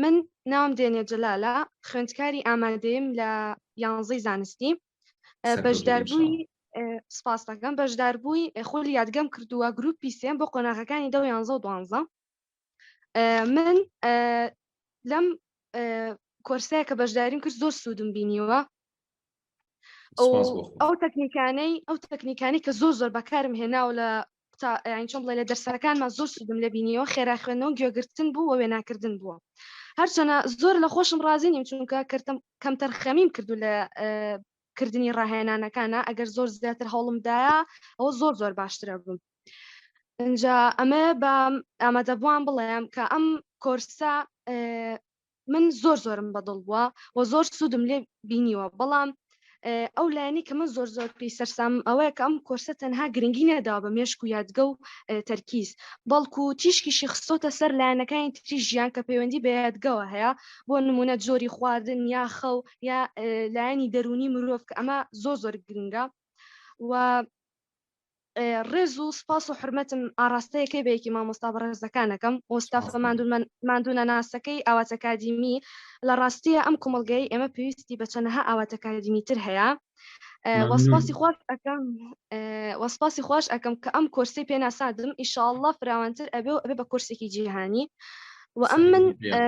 من ناوم دێنێ جەلالە، خوێندکاری ئامادەییم لە 11ی زانستی. سەرکەوتوو بەشداربووی ئینشاءڵڵا. سپاس دەکەم. بەشداربووی خۆلی یادگەم کردووە گروپی سێم بۆ قۆناغەکانی 10 و 11 و 12. من لەم کۆرسەیە کە بەشداریم کرد زۆر سوودم بینیوە. سوپاس بۆ خۆ. ئەو تەکنیکانەی کە زۆر بەکارم هێناوە لە چۆن بڵێ لە دەرسەکانمان زۆر سوودم لە بینیەوە، خێرا خوێندنەوە گوێگرتن بوو و وێناکردن بووە. هەرچەنە زۆر لە خۆشم ڕازی نیم چونکە کەم تەرخەمیم کردو لە کردنی ڕاهێنانەکانە. ئەگەر زۆر زیاتر هەوڵمدایە ئەوە زۆر باشترە بووم. اینجا ئەمە بە ئامادەبووان بڵێم کە ئەم کۆرسە من زۆرم بەدڵ بووە و زۆر سوودم لێ بینیوە. بەڵام ئەو لایەنی کە من زۆر پێی سەرسامم ئەوەیە کە ئەم کۆرسە تەنها گرنگی نەداوە بە مێشک و یادگە و تەرکیز، بەڵکو تیشکیشی خستۆتە سەر لایەنەکانی تری ژیان کە پەیوەندی بە یادگەوە هەیە، بۆ نمونە جۆری خواردن یا خەو یا لایەنی دەرونی مرۆڤ کە ئەمە زۆر گرنگە. و ڕێز و سپاس و حرمەتم ئاراستەیەکەی بەیەکی مامۆستا بەڕێزەکانەکەم ئۆستافە ماندوونە ناسەکەی ئاوات ئەکادیمی. لە ڕاستیە ئەم کۆمەڵگەی ئێمە پێویستی بە چەندەها ئاوات ئەکادیمی تر هەیە. وەسپاسی خۆش ئەەکەم کە ئەم کۆرسی پێ ناسادم. ئیشاءالله فراوانتر ئەبێ و ئەبێ بە کۆرسێکی جیهانی. و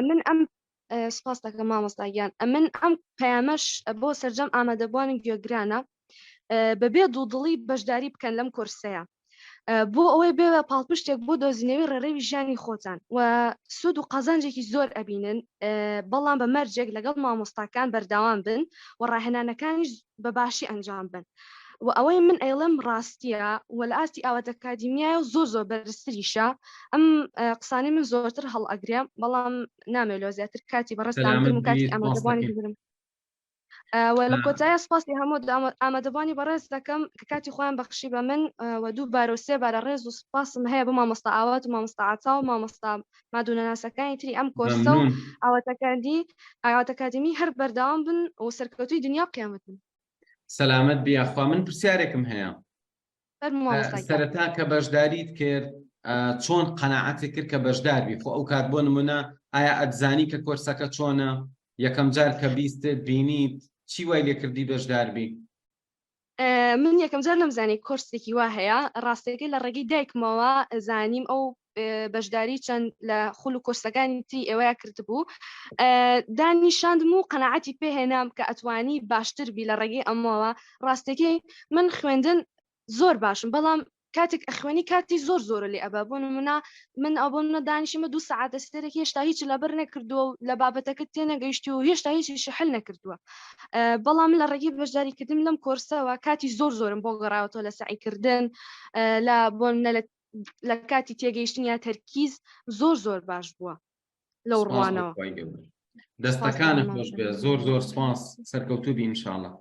من ئەم سپاس دەکەم مامۆستاگیان. من ئەم پەیامەش بۆ سەرجەم ئامادەبوانی گوێگرانە بەبێ دوودڵی بەشداری بکەن لەم کۆرسەیە، بۆ ئەوەی بێوە پاڵپشتێک بۆ دۆزینەوەی ڕێڕەوی ژیانی خۆتان و سوود و قەزانجێکی زۆر ئەبینن. بەڵام بە مەرجێک لەگەڵ مامۆستاکان بەرداوام بن و ڕاهێنانەکانیش بەباشی ئەنجام بن. و ئەوەی من ئەیڵم ڕاستیە و لە ئاستی ئاوات ئەکادیمیایە و زۆر بەرزتریشە. ئەم قسانی من زۆرتر هەڵ ئەگرێم، بەڵام نامێلۆ زیاتر کاتی بەڕێستانترم و کاتی ئامادەبوانی بگرم. لە کۆتایە سپاسی هەموو ئامادەبوانی بەڕێز دەکەم کە کاتی خۆیان بەخشی بە من و 2 بار و 3 بارە ڕێز و سپاسم هەیە بۆ مامۆستا ئاوات و مامۆستا عەتا و مامۆستا مادوونەناسەکانی تری ئەم کۆرسە و ئاوات ئەکادیمی هەر بەردەوام بن و سەرکەوتووی دنیا و قیامەت بن. سەلامەت بیاخوا. من پرسیارێکم هەیە. سەرەتا کە بەشداریت کرد چۆن قەناعەتی کرد کە بەشدار بی؟ خۆ ئەو کات بۆ نمونە ئایا ئەتزانی کە کۆرسەکە چۆنە؟ یەکەم جار کە بیستت بینیت چی وای لێ کردی بەشدار بی؟ من یەکەم جار نەمزانی کۆرسێکی وا هەیە. ڕاستەکەی لە ڕێگەی دایکمەوە زانیم ئەو بەشداری چەند لە خول و کۆرسەکانی تری ئێوەیە کردبوو. دانیشاندم و قەناعەتی پێهێنام کە ئەتوانی باشتر بی لە ڕێگەی ئەمەوە. ڕاستەکەی من خوێندن زۆر باشم، بەڵام کاتێک ئەخوێنی کاتی زۆر لێ ئەبا. بۆ نمونە من ئەوە دانیشمە 2 سەعات دەستێرێک هێشتا هیچ لەبەر نەکردووە و لە بابەتەکە تێنەگەیشتی و هێشتا هیچی حل نەکردووە. بەڵام لە ڕێگەی بەشداریکردن لەم کۆرسەوە کاتی زۆرم بۆ گەڕاوەتەوە لە سعیکردن، لە کاتی تێگەیشتن یا تەرکیز زۆر باش بووە لەو ڕوانەوە. دەستەکانت خۆش بێ. زۆر سپاس. سەرکەوتوو بی ئینشاءڵڵا.